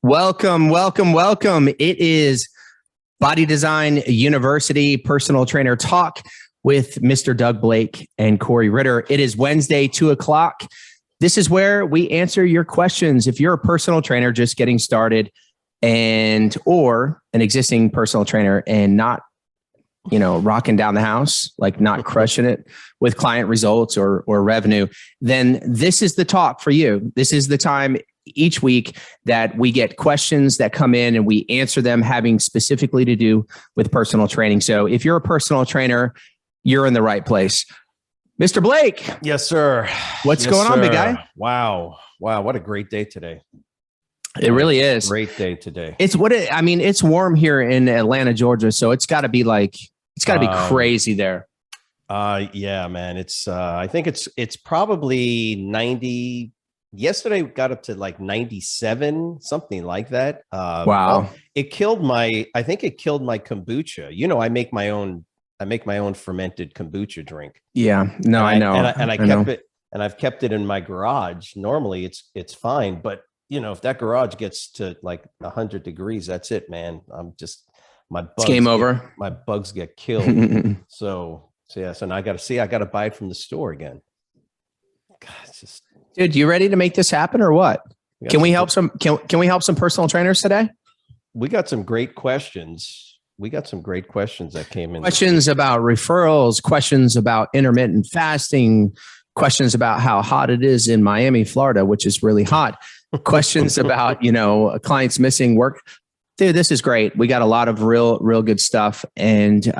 Welcome, welcome, welcome. It is Body Design University Personal Trainer Talk with Mr. Doug Blake and Corey Ritter. It is Wednesday, 2:00. This is where we answer your questions. If you're a personal trainer just getting started or an existing personal trainer and not, rocking down the house, like not crushing it with client results or revenue, then this is the talk for you. This is the time each week that we get questions that come in and we answer them having specifically to do with personal training. So if you're a personal trainer, you're in the right place. Mr. Blake. Yes, sir. What's going on, big guy? Wow. What a great day today. It really is. Great day today. It's warm here in Atlanta, Georgia. So it's got to be crazy there. Yeah, man. I think it's probably 90. Yesterday we got up to like 97, something like that. Wow. Well, I think it killed my kombucha. I make my own fermented kombucha drink. Yeah. No, I know. And I kept it, and I've kept it in my garage. Normally it's fine, but if that garage gets to like 100 degrees, that's it, man. It's game over. My bugs get killed. So now I got to buy it from the store again. God, it's just. Dude, you ready to make this happen or what? Can we help some personal trainers today? We got some great questions. That came in. Questions about referrals, questions about intermittent fasting, questions about how hot it is in Miami, Florida, which is really hot. Questions about, clients missing work. Dude, this is great. We got a lot of real good stuff. And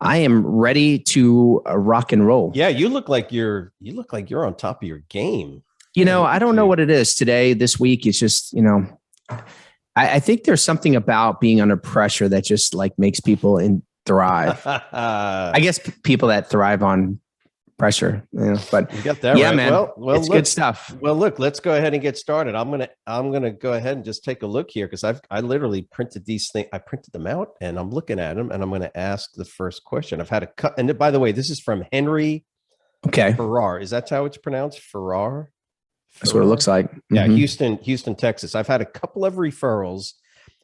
I am ready to rock and roll. Yeah, you look like you're on top of your game. I don't know what it is today, this week. It's just, I think there's something about being under pressure that just like makes people thrive. I guess people that thrive on pressure, but you got that right. Man, well, it's good stuff. Well, look, let's go ahead and get started. I'm gonna go ahead and just take a look here because I literally printed these things. I printed them out and I'm looking at them and I'm going to ask the first question. I've had a cut, and by the way, this is from Henry. Okay, Farrar. Is that how it's pronounced? Farrar. That's what it looks like. Yeah, Houston, Texas. I've had a couple of referrals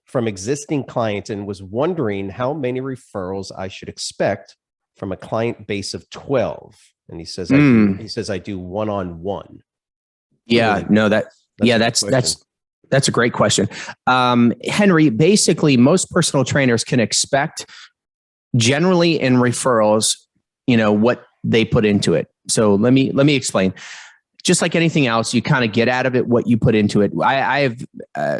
from existing clients and was wondering how many referrals I should expect from a client base of 12. And he says, I do one-on-one. Yeah, no, that's a great question. Henry, basically most personal trainers can expect generally in referrals, what they put into it. So let me explain. Just like anything else, you kind of get out of it what you put into it. I have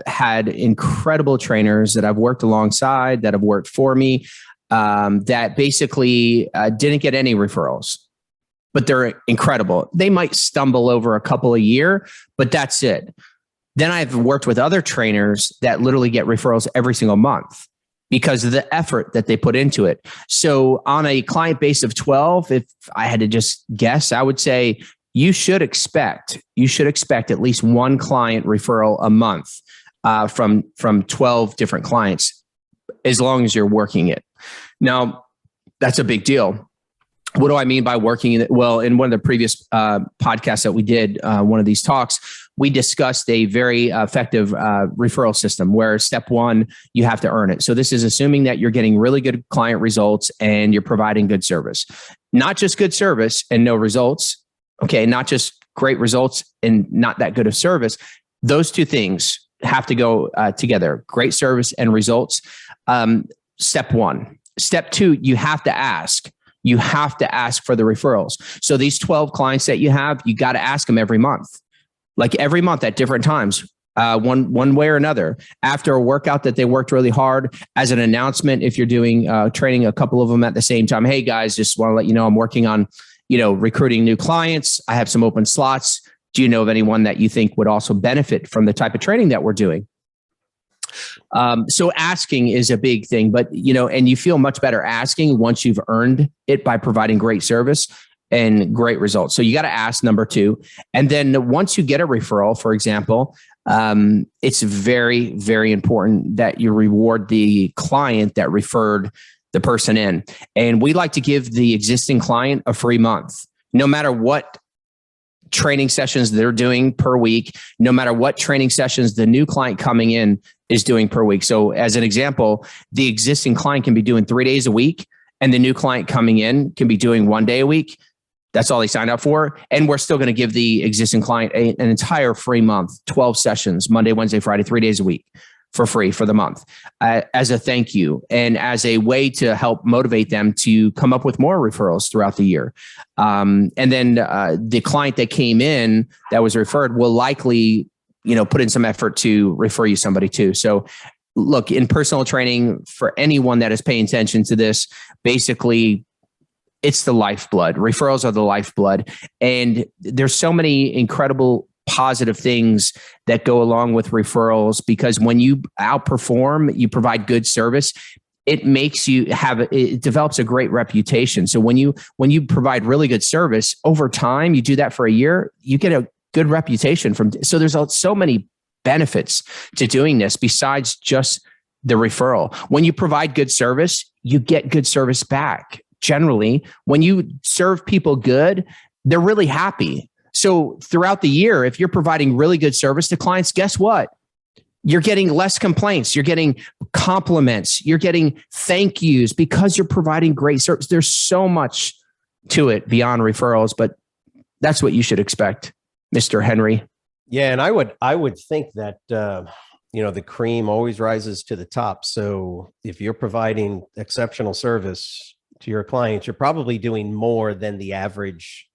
had incredible trainers that I've worked alongside, that have worked for me, that basically didn't get any referrals, but they're incredible. They might stumble over a couple a year, but that's it. Then I've worked with other trainers that literally get referrals every single month because of the effort that they put into it. So on a client base of 12, if I had to just guess, I would say you should expect at least one client referral a month from 12 different clients, as long as you're working it. Now, that's a big deal. What do I mean by working in it? Well, in one of the previous podcasts that we did, one of these talks, we discussed a very effective referral system where step one, you have to earn it. So this is assuming that you're getting really good client results and you're providing good service. Not just good service and no results. Okay, not just great results and not that good of service. Those two things have to go together. Great service and results. Step one. Step two, you have to ask. You have to ask for the referrals. So these 12 clients that you have, you got to ask them every month, like every month at different times, one way or another. After a workout that they worked really hard, as an announcement, if you're doing training a couple of them at the same time, hey guys, just want to let you know I'm working on, recruiting new clients. I have some open slots. Do you know of anyone that you think would also benefit from the type of training that we're doing? So asking is a big thing, but and you feel much better asking once you've earned it by providing great service and great results. So you got to ask, number two. And then once you get a referral, for example, it's very, very important that you reward the client that referred the person in. And we like to give the existing client a free month, no matter what training sessions they're doing per week, no matter what training sessions the new client coming in is doing per week. So as an example, the existing client can be doing 3 days a week and the new client coming in can be doing 1 day a week. That's all they signed up for. And we're still going to give the existing client an entire free month, 12 sessions, Monday, Wednesday, Friday, 3 days a week for free for the month as a thank you and as a way to help motivate them to come up with more referrals throughout the year. And then the client that came in that was referred will likely, put in some effort to refer you somebody too. So look, in personal training, for anyone that is paying attention to this, basically, it's the lifeblood. Referrals are the lifeblood. And there's so many incredible positive things that go along with referrals, because when you outperform, you provide good service, it develops a great reputation. So when you provide really good service over time, you do that for a year, you get a good reputation so there's so many benefits to doing this besides just the referral. When you provide good service, you get good service back. Generally, when you serve people good, they're really happy. So throughout the year, if you're providing really good service to clients, guess what? You're getting less complaints. You're getting compliments. You're getting thank yous because you're providing great service. There's so much to it beyond referrals, but that's what you should expect, Mr. Henry. Yeah, and I would think that the cream always rises to the top. So if you're providing exceptional service to your clients, you're probably doing more than the average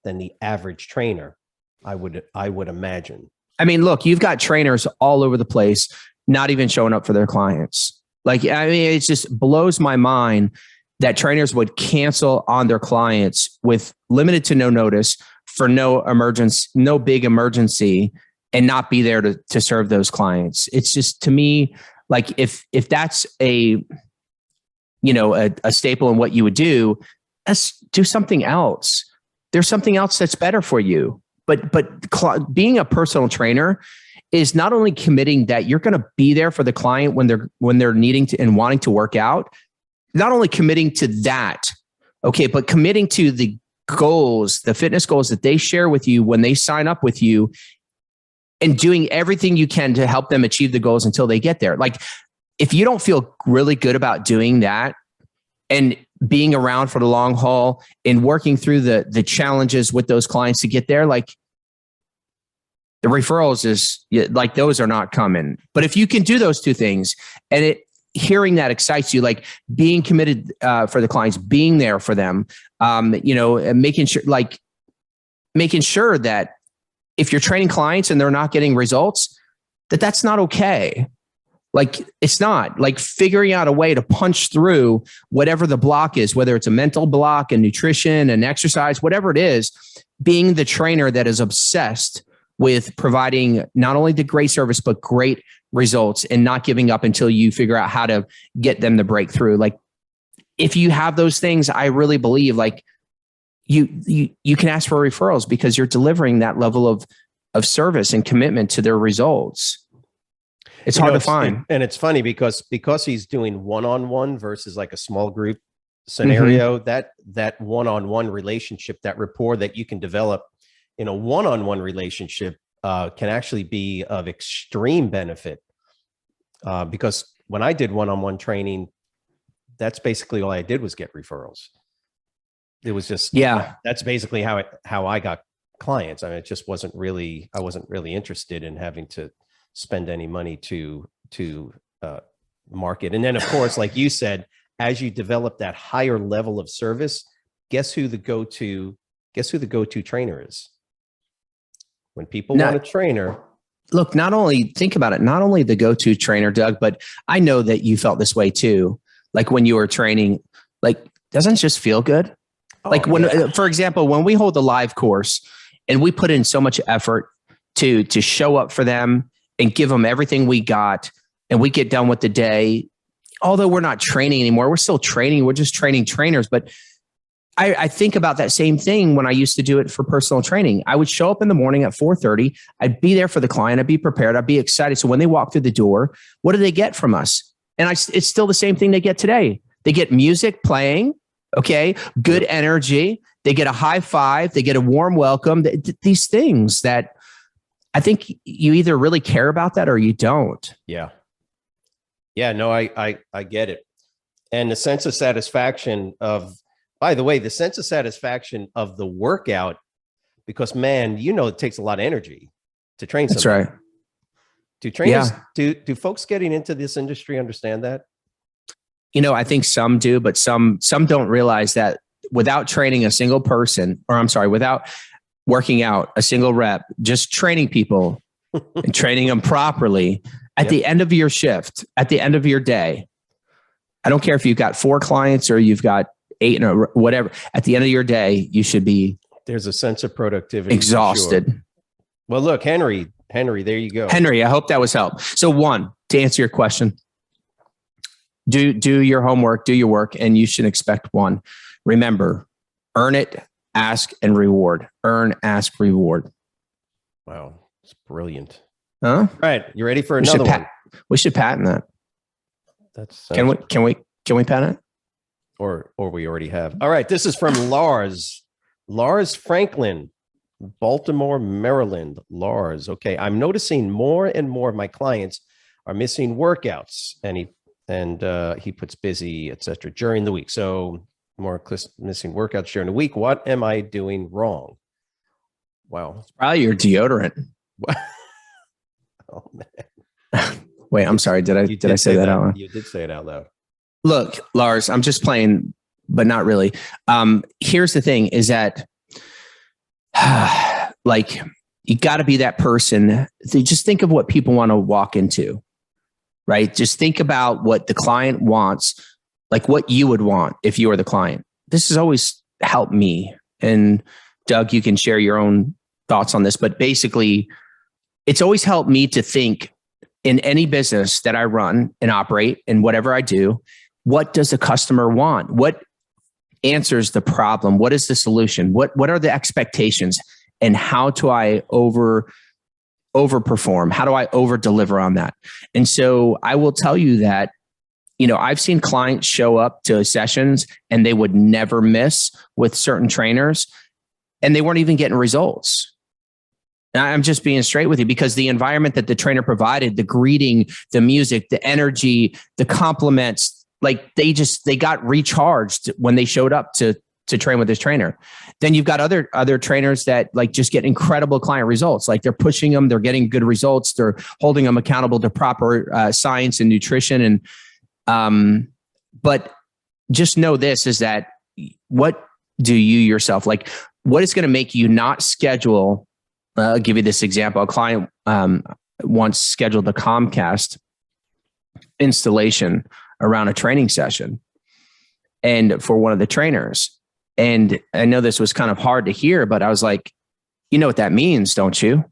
trainer, I would imagine. I mean, look, you've got trainers all over the place, not even showing up for their clients. It just blows my mind that trainers would cancel on their clients with limited to no notice for no big emergency, and not be there to serve those clients. It's just, to me, like if that's a staple in what you would do, let's do something else. There's something else that's better for you. But being a personal trainer is not only committing that you're going to be there for the client when they're needing to and wanting to work out, not only committing to that, okay, but committing to the goals, the fitness goals that they share with you when they sign up with you, and doing everything you can to help them achieve the goals until they get there. Like, if you don't feel really good about doing that and being around for the long haul and working through the challenges with those clients to get there, like, the referrals those are not coming. But if you can do those two things, and hearing that excites you, like being committed for the clients, being there for them, and making sure that if you're training clients and they're not getting results, that's not okay. Like, it's not. Like, figuring out a way to punch through whatever the block is, whether it's a mental block, a nutrition, an exercise, whatever it is, being the trainer that is obsessed with providing not only the great service, but great results, and not giving up until you figure out how to get them to break through. Like, if you have those things, I really believe you can ask for referrals because you're delivering that level of service and commitment to their results. It's hard to find. And it's funny because he's doing one-on-one versus like a small group scenario, that one-on-one relationship, that rapport that you can develop in a one-on-one relationship can actually be of extreme benefit. Because when I did one-on-one training, that's basically all I did was get referrals. It was just, that's basically how I got clients. I mean, it just wasn't really, I wasn't really interested in having to spend any money to market. And then, of course, like you said, as you develop that higher level of service, guess who the go-to trainer is? When people want a trainer. Look, think about it, not only the go-to trainer, Doug, but I know that you felt this way too. Like, when you were training, like, doesn't it just feel good? For example, when we hold the live course and we put in so much effort to show up for them and give them everything we got, and we get done with the day, although we're not training anymore, we're still training. We're just training trainers. But I think about that same thing when I used to do it for personal training. I would show up in the morning at 4:30. I'd be there for the client. I'd be prepared. I'd be excited. So when they walk through the door, what do they get from us? And it's still the same thing they get today. They get music playing. Okay. Good energy. They get a high five. They get a warm welcome. These things that I think you either really care about that or you don't. Yeah. Yeah, no, I get it. And the sense of satisfaction of, by the way, the sense of satisfaction of the workout, because man, it takes a lot of energy to train somebody. That's right. Do trainers, do folks getting into this industry understand that? I think some do, but some don't realize that without training a single person, without working out a single rep, just training people and training them properly at the end of your shift, at the end of your day, I don't care if you've got 4 clients or you've got 8 or whatever, at the end of your day, you should be. There's a sense of productivity. Exhausted. Sure. Well, look, Henry, there you go. Henry, I hope that was help. So 1, to answer your question, do your homework, do your work, and you should expect 1. Remember, earn it, ask, and reward. Earn, ask, reward. Wow. It's brilliant. Huh? All right. You ready for another one? We should patent that. Can we patent it? Or we already have. All right. This is from Lars Franklin, Baltimore, Maryland. Lars. Okay. I'm noticing more and more of my clients are missing workouts, and he puts busy, etc. during the week. So more missing workouts during the week. What am I doing wrong? Wow. It's probably your deodorant. Oh man. Wait, I'm sorry. Did I say that out loud? You did say it out loud. Look, Lars, I'm just playing, but not really. Here's the thing is that like you got to be that person. Just think of what people want to walk into, right? Just think about what the client wants, like what you would want if you were the client. This has always helped me. And Doug, you can share your own thoughts on this, but basically it's always helped me to think in any business that I run and operate and whatever I do, what does a customer want? What answers the problem? What is the solution? What are the expectations? And how do I overperform? How do I over deliver on that? And so I will tell you that, I've seen clients show up to sessions and they would never miss with certain trainers and they weren't even getting results. And I'm just being straight with you because the environment that the trainer provided, the greeting, the music, the energy, the compliments, like they got recharged when they showed up to train with this trainer. Then you've got other trainers that like just get incredible client results. Like they're pushing them, they're getting good results. They're holding them accountable to proper science and nutrition. And, but just know this is that what do you yourself, like what is going to make you not schedule? I'll give you this example. A client once scheduled a Comcast installation around a training session and for one of the trainers. And I know this was kind of hard to hear, but I was like, you know what that means, don't you?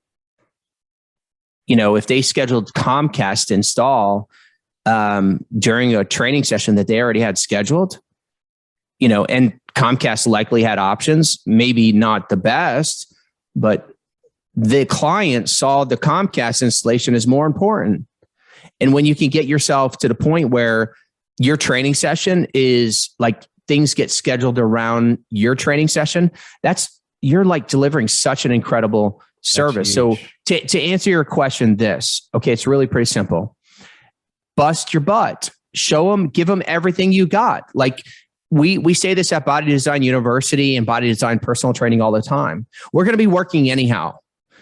If they scheduled Comcast install during a training session that they already had scheduled, and Comcast likely had options, maybe not the best, but the client saw the Comcast installation as more important. And when you can get yourself to the point where your training session is like things get scheduled around your training session, you're like delivering such an incredible service. So to answer your question, it's really pretty simple. Bust your butt, show them, give them everything you got. Like we say this at Body Design University and Body Design Personal Training all the time. We're going to be working anyhow.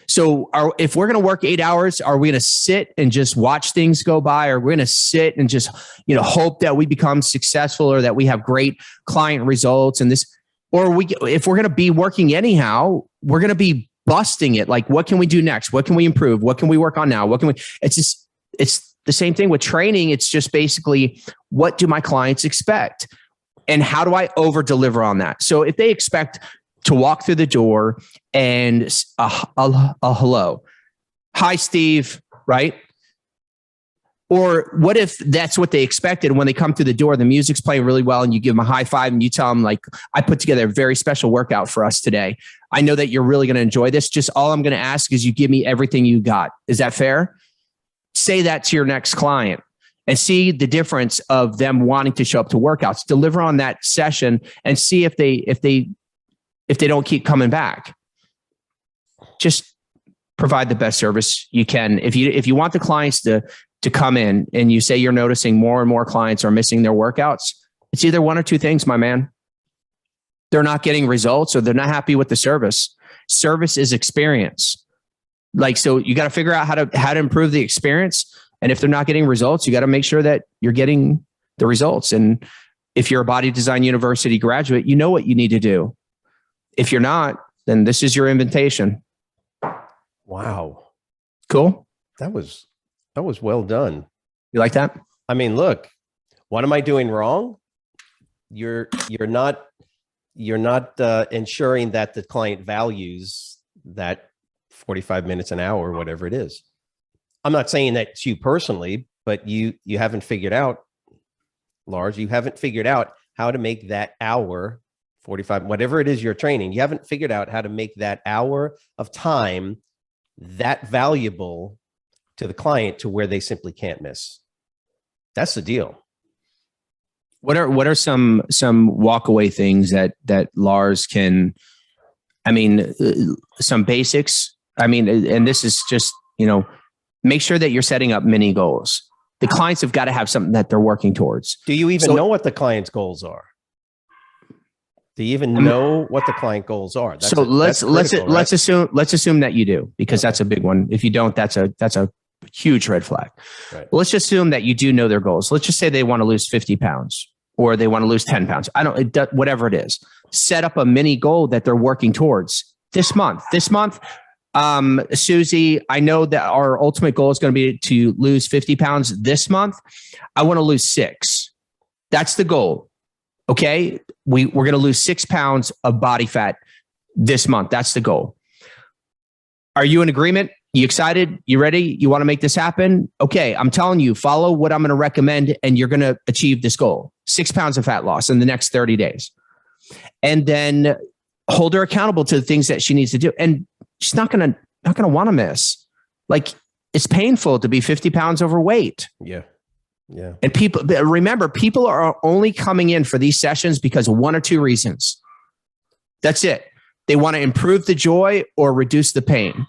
So if we're going to work 8 hours, are we going to sit and just watch things go by? Or we're going to sit and just, hope that we become successful or that we have great client results and this, if we're going to be working anyhow, we're going to be busting it. Like, what can we do next? What can we improve? What can we work on now? It's the same thing with training. It's just basically, what do my clients expect? And how do I over deliver on that? So if they expect to walk through the door and a hello, hi, Steve, right? Or what if that's what they expected? When they come through the door, the music's playing really well and you give them a high five and you tell them like, I put together a very special workout for us today. I know that you're really going to enjoy this. Just all I'm going to ask is you give me everything you got. Is that fair? Say that to your next client and see the difference of them wanting to show up to workouts, deliver on that session and see if they if they don't keep coming back. Just provide the best service you can. If you want the clients to come in and you say you're noticing more and more clients are missing their workouts, it's either one or two things, my man. They're not getting results or they're not happy with the service. Service is experience. Like, so you got to figure out how to improve the experience. And if they're not getting results, you got to make sure that you're getting the results. And if you're a Body Design University graduate, you know what you need to do. If you're not, then this is your invitation. Wow. Cool. That was well done. You like that? I mean, look, what am I doing wrong? You're not ensuring that the client values that 45 minutes an hour, whatever it is. I'm not saying that to you personally, but you haven't figured out, Lars, you haven't figured out how to make that hour 45, whatever it is you're training. You haven't figured out how to make that hour of time that valuable to the client to where they simply can't miss. That's the deal. What are some walk away things that Lars can, I mean, some basics. I mean, and this is just, make sure that you're setting up mini goals. The clients have got to have something that they're working towards. Do you even know what the client's goals are? Do you even know what the client goals are? Let's assume that you do, because that's a big one. If you don't, that's a huge red flag. Right. Well, let's just assume that you do know their goals. Let's just say they want to lose 50 pounds or they want to lose 10 pounds. Whatever it is, set up a mini goal that they're working towards this month. Susie, I know that our ultimate goal is going to be to lose 50 pounds this month. I want to lose 6. That's the goal. Okay. We're going to lose 6 pounds of body fat this month. That's the goal. Are you in agreement? You excited? You ready? You want to make this happen? Okay. I'm telling you, follow what I'm going to recommend and you're going to achieve this goal. 6 pounds of fat loss in the next 30 days. And then hold her accountable to the things that she needs to do. And she's not going to want to miss. Like, it's painful to be 50 pounds overweight. Yeah. Yeah. And remember, people are only coming in for these sessions because of one or two reasons. That's it. They want to improve the joy or reduce the pain.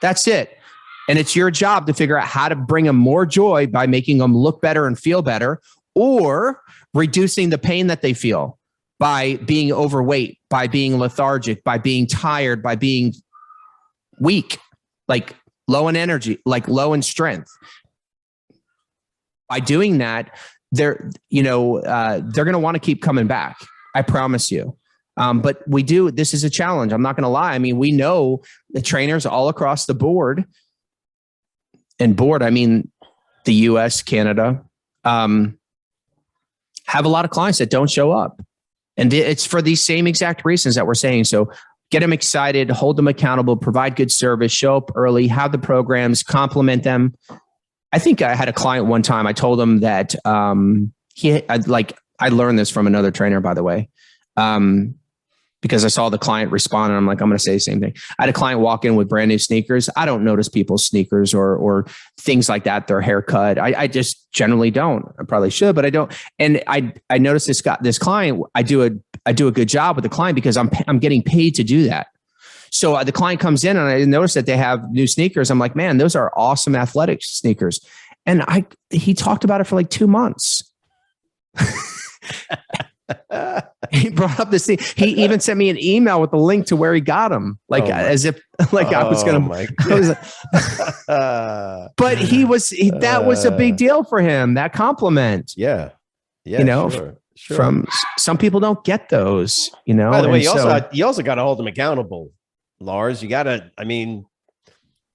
That's it. And it's your job to figure out how to bring them more joy by making them look better and feel better, or reducing the pain that they feel by being overweight, by being lethargic, by being tired, by being weak, like low in energy, like low in strength. By doing that, they're going to want to keep coming back. I promise you. But this is a challenge. I'm not going to lie. I mean, we know the trainers all across the board, and I mean, the US, Canada, have a lot of clients that don't show up. And it's for these same exact reasons that we're saying. So get them excited, hold them accountable, provide good service, show up early, have the programs, compliment them. I think I had a client one time. I told him that I learned this from another trainer, by the way, because I saw the client respond, and I'm like, I'm going to say the same thing. I had a client walk in with brand new sneakers. I don't notice people's sneakers or things like that, their haircut. I just generally don't. I probably should, but I don't. And I noticed this client. I do a good job with the client because I'm getting paid to do that. So the client comes in and I notice that they have new sneakers. I'm like, man, those are awesome athletic sneakers. And he talked about it for like 2 months. He brought up this thing. He even sent me an email with a link to where he got them. Like, as if like I was going to, but that was a big deal for him. That compliment. Yeah. Sure. From some people don't get those, By the way, you also got to hold them accountable, Lars. You got to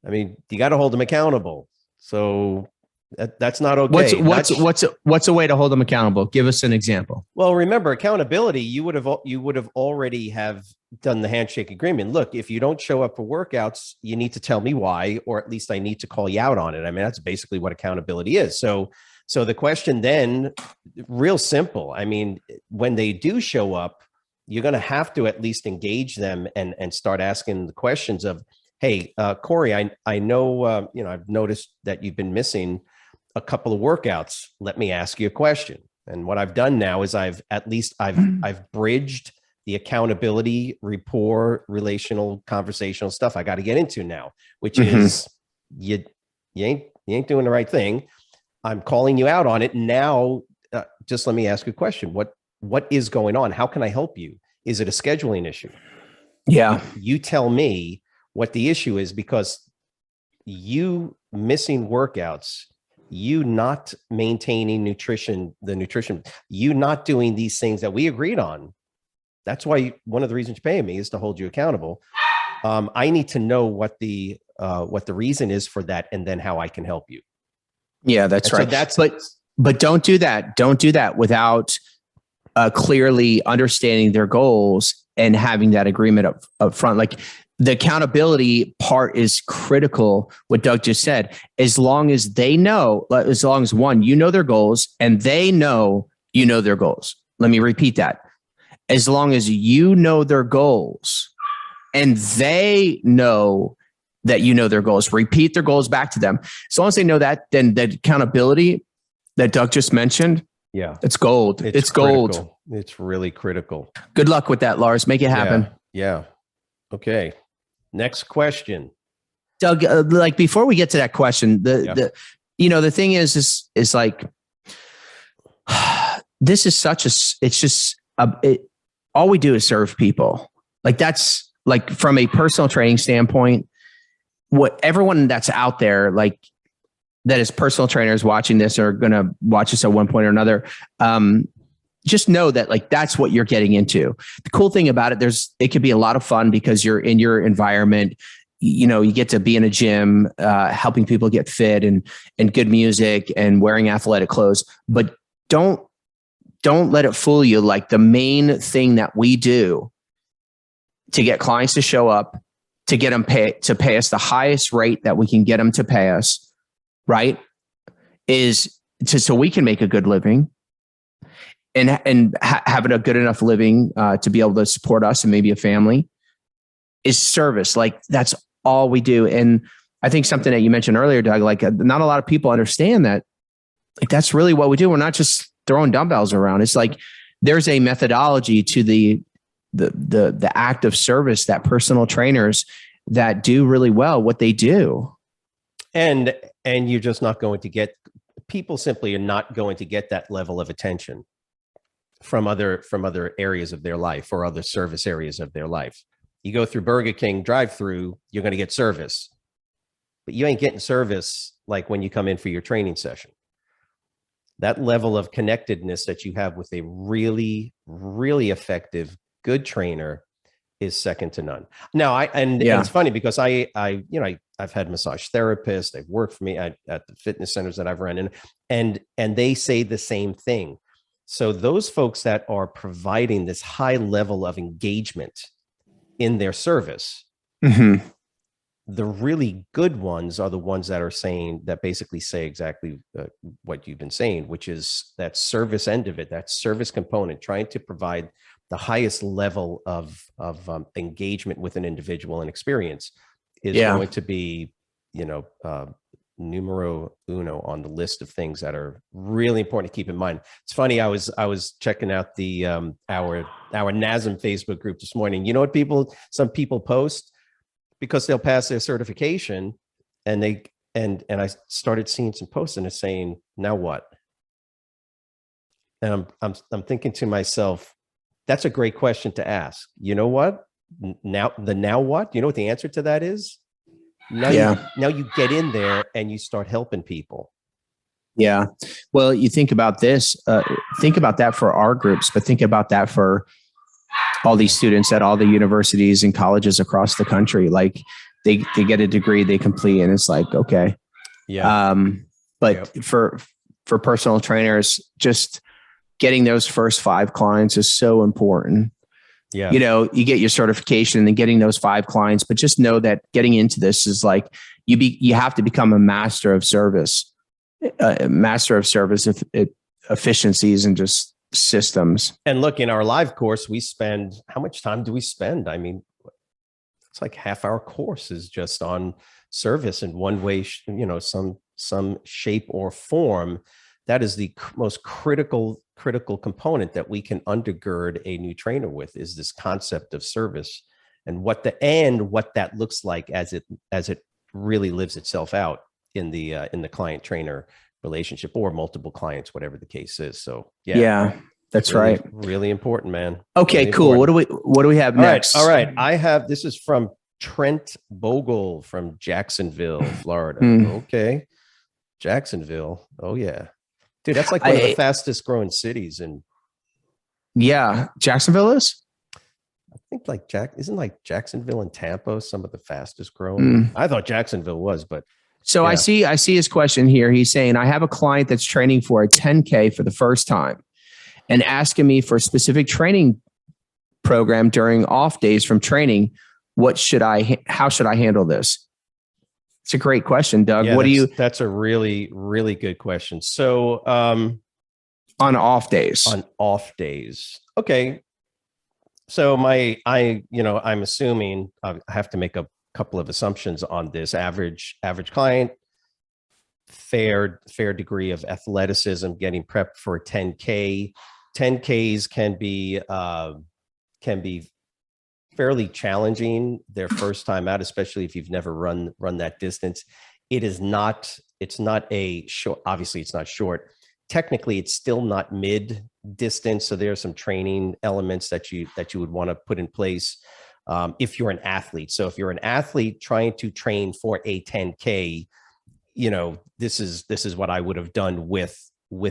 hold them accountable. So that's not okay. What's a way to hold them accountable? Give us an example. Well, remember, accountability, you would have already have done the handshake agreement. Look, if you don't show up for workouts, you need to tell me why, or at least I need to call you out on it. I mean, that's basically what accountability is. So the question then, real simple. I mean, when they do show up, you're going to have to at least engage them and start asking the questions of, hey, Corey, I know, I've noticed that you've been missing a couple of workouts. Let me ask you a question. And what I've done now is I've bridged the accountability, rapport, relational, conversational stuff I got to get into now, which Mm-hmm. is you ain't doing the right thing. I'm calling you out on it. Now, just let me ask you a question. What is going on? How can I help you? Is it a scheduling issue? Yeah. You tell me what the issue is, because you missing workouts, you not maintaining nutrition, you not doing these things that we agreed on. That's why one of the reasons you're paying me is to hold you accountable. I need to know what the reason is for that, and then how I can help you. Yeah, that's right. But don't do that. Don't do that without clearly understanding their goals and having that agreement up front. Like, the accountability part is critical. What Doug just said, as long as they know, as long as one, you know their goals, and they know you know their goals. Let me repeat that. As long as you know their goals and they know that you know their goals, repeat their goals back to them. As long as they know that, then the accountability that Doug just mentioned, yeah, it's gold. It's gold. It's really critical. Good luck with that, Lars. Make it happen. Yeah. Okay. Next question. Doug, like, before we get to that question, the thing is like, this is it's just all we do is serve people. Like, that's like, from a personal training standpoint, what everyone that's out there, like, that is personal trainers watching this or going to watch this at one point or another, just know that, like, that's what you're getting into. The cool thing about it could be a lot of fun because you're in your environment. You get to be in a gym, helping people get fit, and good music and wearing athletic clothes. But don't let it fool you. Like, the main thing that we do to get clients to show up, to get them to pay us the highest rate that we can get them to pay us, right, is so we can make a good living. And having a good enough living to be able to support us and maybe a family, is service. Like, that's all we do. And I think something that you mentioned earlier, Doug, like, not a lot of people understand that, like, that's really what we do. We're not just throwing dumbbells around. It's like, there's a methodology to the act of service that personal trainers that do really well what they do. And you're just not going to get, people simply are not going to get that level of attention from other areas of their life or other service areas of their life. You go through Burger King drive-through, you're going to get service, but you ain't getting service like when you come in for your training session. That level of connectedness that you have with a really, really effective, good trainer is second to none. Now, and it's funny because I've had massage therapists, they've worked for me at the fitness centers that I've run in, and they say the same thing. So those folks that are providing this high level of engagement in their service, mm-hmm. the really good ones are the ones that are saying, that basically say exactly what you've been saying, which is that service end of it, that service component, trying to provide the highest level of engagement with an individual and experience is going to be, numero uno on the list of things that are really important to keep in mind. It's funny. I was checking out the our NASM Facebook group this morning. You know what some people post, because they'll pass their certification, and I started seeing some posts and it's saying, now what? And I'm thinking to myself, that's a great question to ask. You know what? Now what? You know what the answer to that is? Now you get in there and you start helping people. Yeah. Well, you think about this, think about that for our groups, but think about that for all these students at all the universities and colleges across the country. Like, they get a degree, they complete, and it's like, okay. Yeah. But for personal trainers, just getting those first 5 clients is so important. Yeah. You get your certification and then getting those 5 clients, but just know that getting into this is like, you have to become a master of service, efficiencies and just systems. And look, in our live course, how much time do we spend? I mean, it's like half our course is just on service in one way, some shape or form. that is the most critical component that we can undergird a new trainer with, is this concept of service, and what that looks like as it really lives itself out in the client trainer relationship, or multiple clients, whatever the case is. So yeah, that's really, right. Really important, man. Okay, really cool. Important. What do we have next? All right. This is from Trent Bogle from Jacksonville, Florida. Okay. Jacksonville. Oh yeah. Dude, that's like one of the fastest growing cities. And yeah, Jacksonville is? I think isn't Jacksonville and Tampa some of the fastest growing? I thought Jacksonville was, but so yeah. I see his question here. He's saying, I have a client that's training for a 10K for the first time and asking me for a specific training program during off days from training. How should I handle this? It's a great question, Doug. Yeah, that's a really, really good question. So, on off days. Okay. So I'm assuming I have to make a couple of assumptions on this. Average client, fair degree of athleticism, getting prepped for a 10K. 10Ks can be fairly challenging their first time out, especially if you've never run that distance. It's not a short, obviously it's not short. Technically, it's still not mid distance. So there are some training elements that you would want to put in place if you're an athlete. So if you're an athlete trying to train for a 10K, this is what I would have done with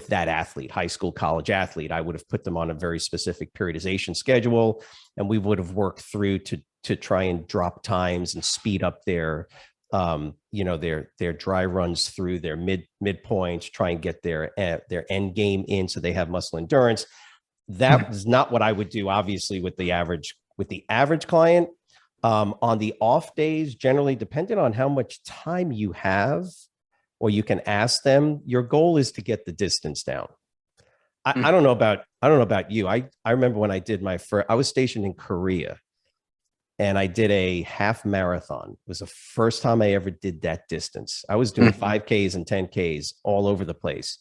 that athlete, high school, college athlete. I would have put them on a very specific periodization schedule, and we would have worked through to try and drop times and speed up their dry runs through their midpoints, try and get their end game in so they have muscle endurance. That is not what I would do, obviously, with the average client. On the off days, generally, depending on how much time you have, or you can ask them, your goal is to get the distance down. I don't know about you. I remember when I did I was stationed in Korea, and I did a half marathon. It was the first time I ever did that distance. I was doing 5Ks and 10Ks all over the place.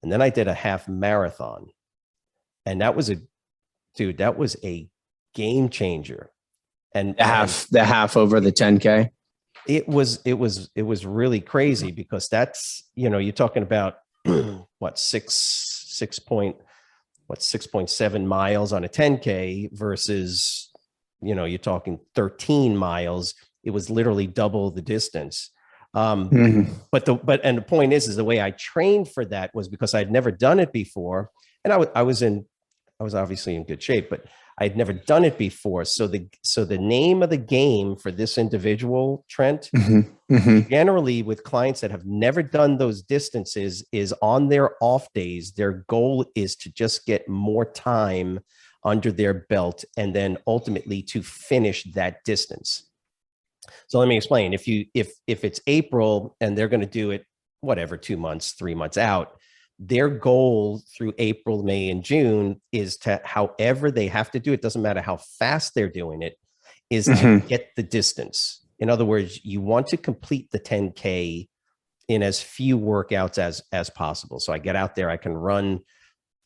And then I did a half marathon, and that was a game changer. And the half over the 10K. It was really crazy, because that's, you're talking about 6.7 miles on a 10K versus, you're talking 13 miles. It was literally double the distance. But the point is the way I trained for that was because I'd never done it before, and I was obviously in good shape, but I'd never done it before. So the name of the game for this individual, Trent, generally with clients that have never done those distances, is on their off days, their goal is to just get more time under their belt, and then ultimately to finish that distance. So let me explain. If it's April and they're going to do it, whatever, 2 months, 3 months out, their goal through April, May, and June is to, however they have to do it, doesn't matter how fast they're doing it, is to get the distance. In other words, you want to complete the 10K in as few workouts as possible. So I get out there, I can run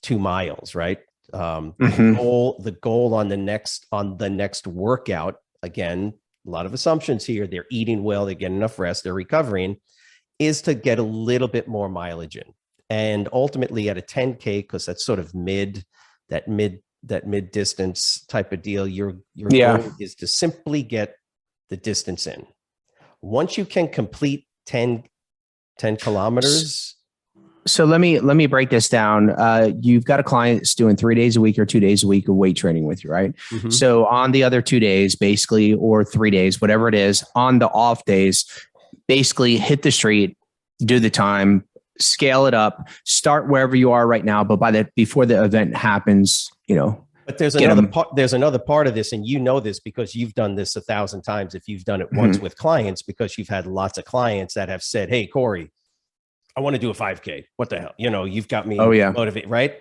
2 miles, right? The goal on the next workout, again, a lot of assumptions here. They're eating well, they get enough rest, they're recovering, is to get a little bit more mileage in. And ultimately at a 10K, because that's sort of mid distance type of deal, your goal is to simply get the distance in. Once you can complete 10 kilometers. So let me break this down. You've got a client that's doing 3 days a week or 2 days a week of weight training with you, right? So on the other 2 days, basically, or 3 days, whatever it is, on the off days, basically hit the street, do the time, scale it up, start wherever you are right now. But before the event happens, But there's another part of this, and this because you've done this 1,000 times. If you've done it once with clients, because you've had lots of clients that have said, "Hey, Corey, I want to do a 5K. What the hell? You've got me motivated, right?"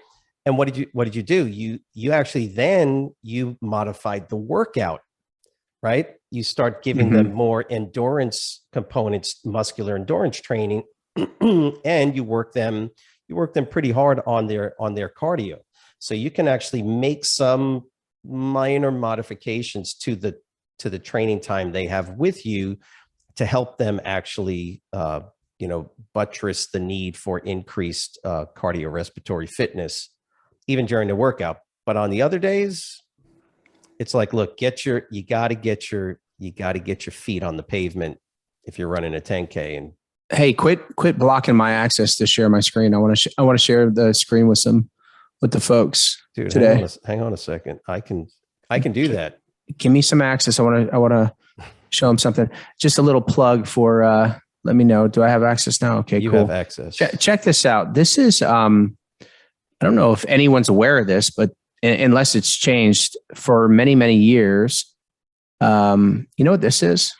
And what did you do? You actually then you modified the workout, right? You start giving them more endurance components, muscular endurance training, and you work them them pretty hard on their cardio. So you can actually make some minor modifications to the training time they have with you to help them actually, buttress the need for increased cardiorespiratory fitness, even during the workout. But on the other days, it's like, look, you got to get your feet on the pavement if you're running a 10K. And hey, quit blocking my access to share my screen. I want to share the screen with the folks. Dude, today. Hang on a second. I can do that. Give me some access. I want to show them something. Just a little plug for. Let me know. Do I have access now? Okay, you cool. have access. Check this out. This is. I don't know if anyone's aware of this, but unless it's changed for many, many years. You know what this is?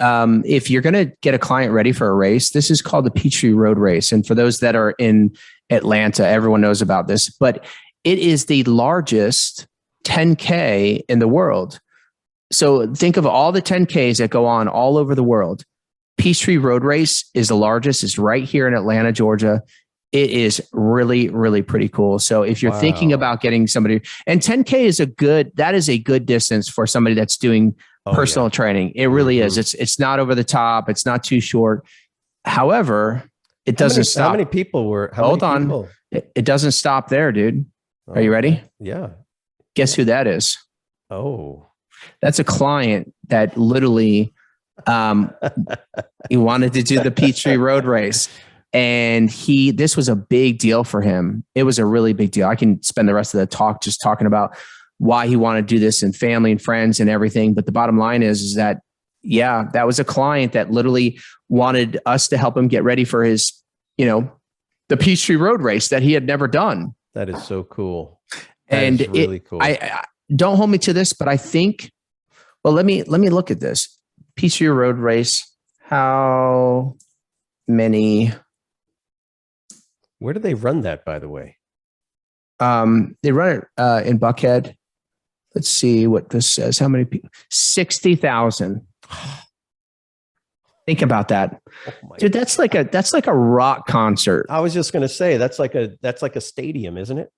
If you're going to get a client ready for a race, this is called the Peachtree Road Race. And for those that are in Atlanta, everyone knows about this, but it is the largest 10K in the world. So think of all the 10Ks that go on all over the world. Peachtree Road Race is the largest. It's right here in Atlanta, Georgia. It is really, really pretty cool. So if you're thinking about getting somebody, and 10K is a good distance for somebody that's doing personal training. It really is. It's not over the top. It's not too short. However, it doesn't stop. How many people were? Hold on. It doesn't stop there, dude. Are you ready? Yeah. Guess who that is? Oh, that's a client that literally he wanted to do the Peachtree Road Race. And this was a big deal for him. It was a really big deal. I can spend the rest of the talk just talking about why he wanted to do this and family and friends and everything. But the bottom line is that, yeah, that was a client that literally wanted us to help him get ready for his, the Peachtree Road Race that he had never done. That is so cool. And it's really cool. I don't hold me to this, but I think, well, let me look at this. Peachtree Road Race. How many? Where do they run that, by the way? They run it in Buckhead. Let's see what this says. How many people? 60,000. Think about that, dude. That's like a rock concert. I was just going to say that's like a stadium, isn't it?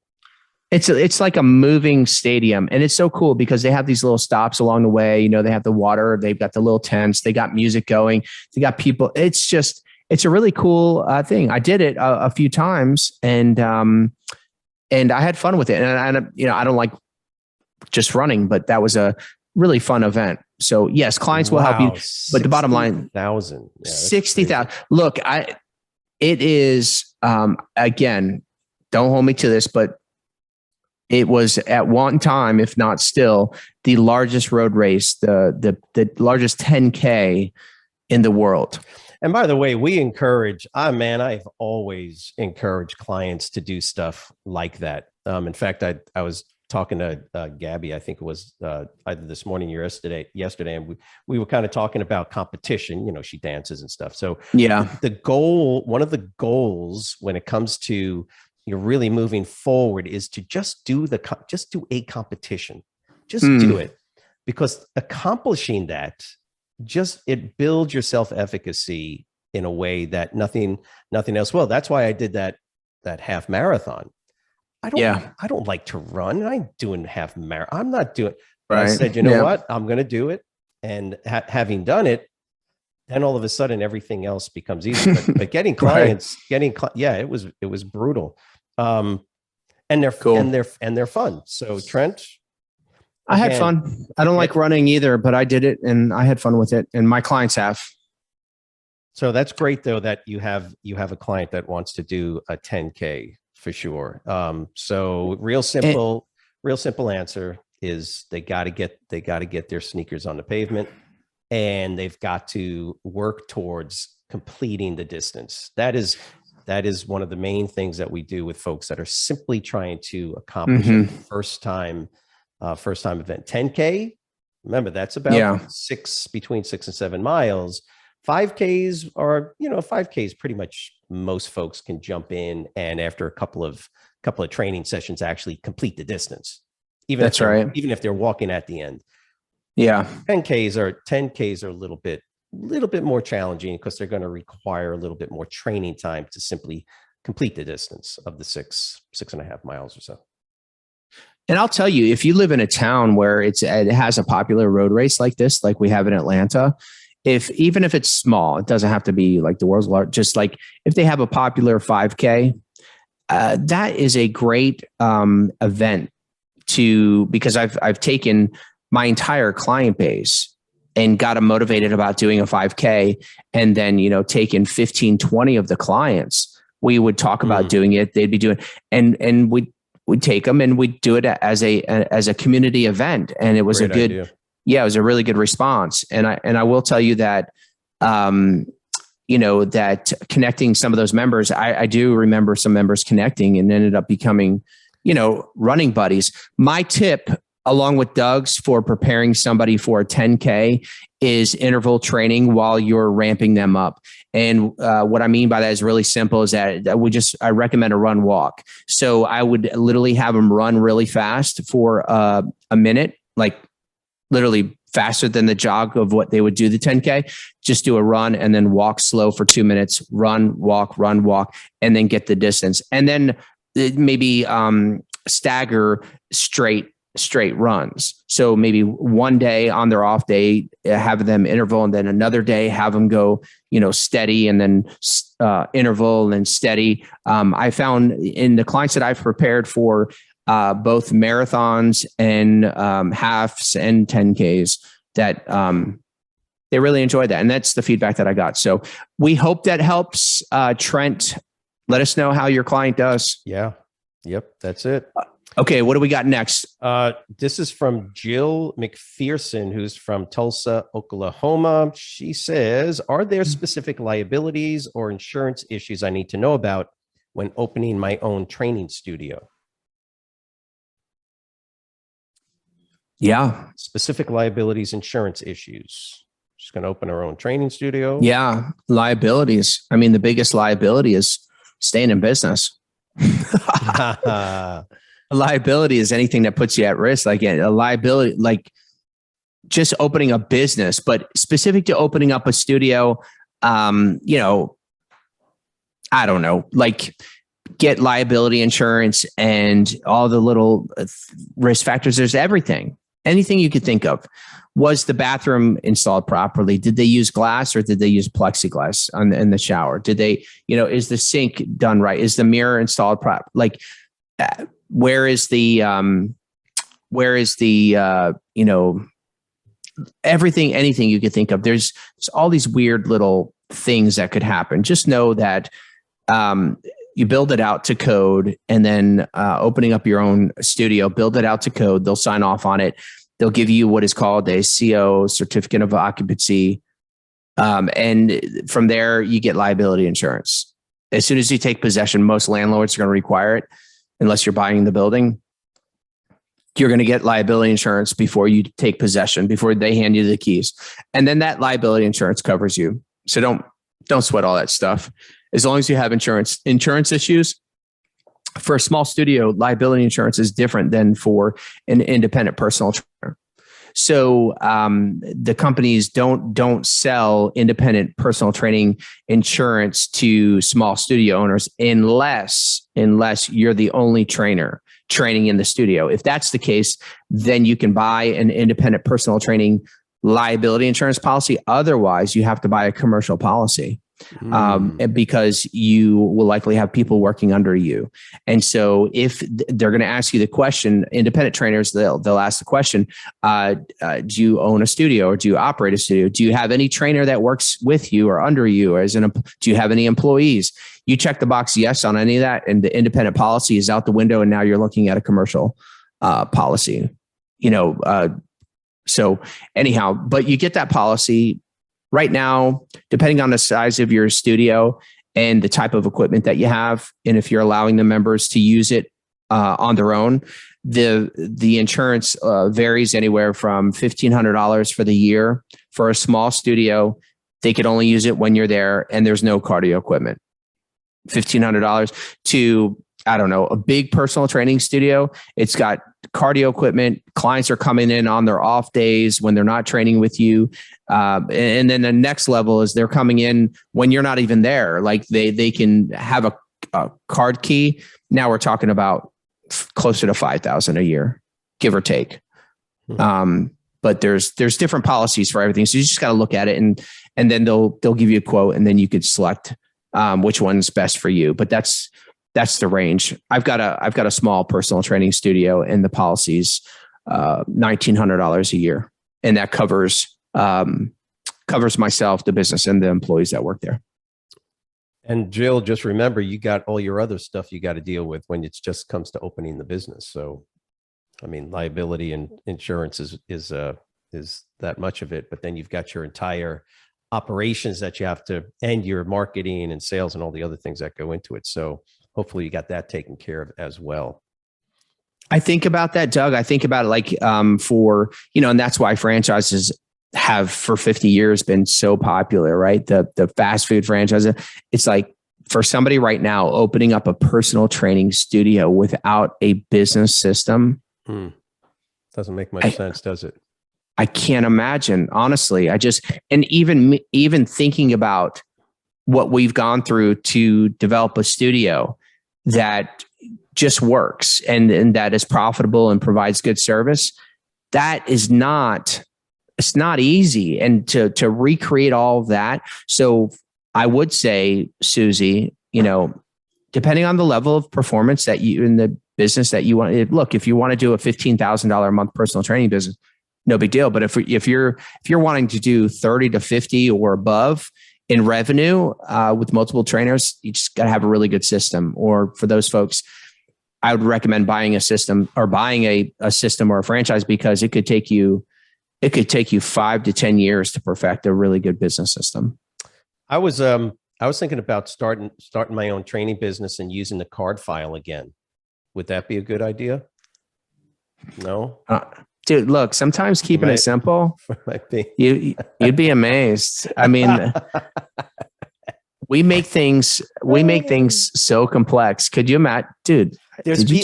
It's like a moving stadium, and it's so cool because they have these little stops along the way. They have the water, they've got the little tents, they got music going, they got people. It's a really cool thing. I did it a few times, and I had fun with it. And I don't like just running, but that was a really fun event. So yes, clients will help you, but the bottom line, 60,000. Look, it is, again, don't hold me to this, but it was at one time, if not still, the largest road race, the largest 10K in the world. And by the way, I've always encouraged clients to do stuff like that. In fact, I was talking to Gabby, I think it was either this morning or yesterday, and we were kind of talking about competition. She dances and stuff. So yeah, one of the goals when it comes to you're really moving forward is to just do a competition, just do it, because accomplishing that it builds your self-efficacy in a way that nothing else will. That's why I did that half marathon. I don't like to run. I ain't doing half marathon. I'm not doing. But right. I said, you know what? I'm going to do it. And having done it, then all of a sudden everything else becomes easy. But getting clients, it was brutal. And they're cool. and they're fun. So Trent, I had fun. I don't like running either, but I did it and I had fun with it, and my clients have. So that's great though that you have a client that wants to do a 10K for sure. So real simple answer is they got to get their sneakers on the pavement, and they've got to work towards completing the distance. That is one of the main things that we do with folks that are simply trying to accomplish a first time event. 10K, remember that's about between 6 and 7 miles. 5Ks are, 5Ks pretty much most folks can jump in and after a couple of training sessions actually complete the distance. Even if they're walking at the end. Yeah. 10Ks are a little bit little bit more challenging because they're going to require a little bit more training time to simply complete the distance of the 6.5 miles or so. And I'll tell you, if you live in a town where it has a popular road race like this, like we have in Atlanta, even if it's small, it doesn't have to be like the world's largest, just like if they have a popular 5K, that is a great event because I've taken my entire client base and got them motivated about doing a 5K. And then, taking 15, 20 of the clients, we would talk about doing it. They'd be doing, and we'd take them and we'd do it as a community event. And it was Great idea. it was a really good response. And I will tell you that, that connecting some of those members, I do remember some members connecting and ended up becoming, running buddies. My tip, along with Doug's, for preparing somebody for a 10K is interval training while you're ramping them up. And what I mean by that is really simple, is that I recommend a run walk. So I would literally have them run really fast for a minute, like literally faster than the jog of what they would do the 10K. Just do a run and then walk slow for 2 minutes, run, walk, and then get the distance. And then maybe stagger straight runs. So maybe one day on their off day, have them interval, and then another day have them go, steady, and then interval and then steady. I found in the clients that I've prepared for both marathons and halves and 10Ks that they really enjoyed that. And that's the feedback that I got. So we hope that helps. Trent, let us know how your client does. Yeah. Yep. That's it. Okay, what do we got next? This is from Jill McPherson, who's from Tulsa, Oklahoma. She says, are there specific liabilities or insurance issues I need to know about when opening my own training studio? Yeah. Specific liabilities, insurance issues. She's going to open her own training studio. Yeah, liabilities. I mean, the biggest liability is staying in business. A liability is anything that puts you at risk. Like a liability, like just opening a business, but specific to opening up a studio, I don't know, like get liability insurance and all the little risk factors. There's anything you could think of. Was the bathroom installed properly? Did they use glass or did they use plexiglass in the shower? Did they, is the sink done right? Is the mirror installed properly? Like, where is the everything, anything you could think of. There's all these weird little things that could happen. Just know that you build it out to code, and then opening up your own studio, build it out to code. They'll sign off on it. They'll give you what is called a CO, certificate of occupancy. And from there, you get liability insurance. As soon as you take possession, most landlords are going to require it. Unless you're buying the building, you're going to get liability insurance before you take possession, before they hand you the keys. And then that liability insurance covers you. So don't sweat all that stuff. As long as you have insurance issues. For a small studio, liability insurance is different than for an independent personal trainer. So the companies don't sell independent personal training insurance to small studio owners unless you're the only trainer training in the studio. If that's the case, then you can buy an independent personal training liability insurance policy. Otherwise, you have to buy a commercial policy. Because you will likely have people working under you. And so if they're going to ask you the question, independent trainers, they'll ask the question, do you own a studio or do you operate a studio? Do you have any trainer that works with you or under you? Or do you have any employees? You check the box yes on any of that, and the independent policy is out the window. And now you're looking at a commercial policy, so anyhow, but you get that policy. Right now, depending on the size of your studio and the type of equipment that you have, and if you're allowing the members to use it on their own, the insurance varies anywhere from $1,500 for the year. For a small studio, they could only use it when you're there and there's no cardio equipment. $1,500 to, I don't know, a big personal training studio. It's got cardio equipment. Clients are coming in on their off days when they're not training with you. And then the next level is they're coming in when you're not even there. Like they can have a card key. Now we're talking about closer to 5,000 a year, give or take. But there's different policies for everything. So you just got to look at it, and then they'll give you a quote, and then you could select which one's best for you. But that's the range. I've got a small personal training studio, and the policy's $1,900 a year, and that covers myself, the business, and the employees that work there. And Jill, just remember, you got all your other stuff you got to deal with when it just comes to opening the business. So, I mean, liability and insurance is that much of it, but then you've got your entire operations that you have to, and your marketing and sales and all the other things that go into it. So hopefully you got that taken care of as well. I think about that, Doug. I think about it like for, and that's why franchises have for 50 years been so popular, right? The fast food franchise. It's like for somebody right now opening up a personal training studio without a business system. Doesn't make much sense, does it? I can't imagine, honestly. And even thinking about what we've gone through to develop a studio that just works and that is profitable and provides good service, it's not easy. And to recreate all of that. So I would say, Susie, depending on the level of performance that you in the business that you want, look, if you want to do a $15,000 a month personal training business, no big deal. But if you're wanting to do 30 to 50 or above in revenue with multiple trainers, you just got to have a really good system. Or for those folks, I would recommend buying a system or buying a system or a franchise, because it could take you 5 to 10 years to perfect a really good business system. I was thinking about starting my own training business and using the card file again. Would that be a good idea? No, dude. Look, sometimes keeping it simple, you'd be amazed. I mean, we make things so complex. Could you imagine, dude? Did you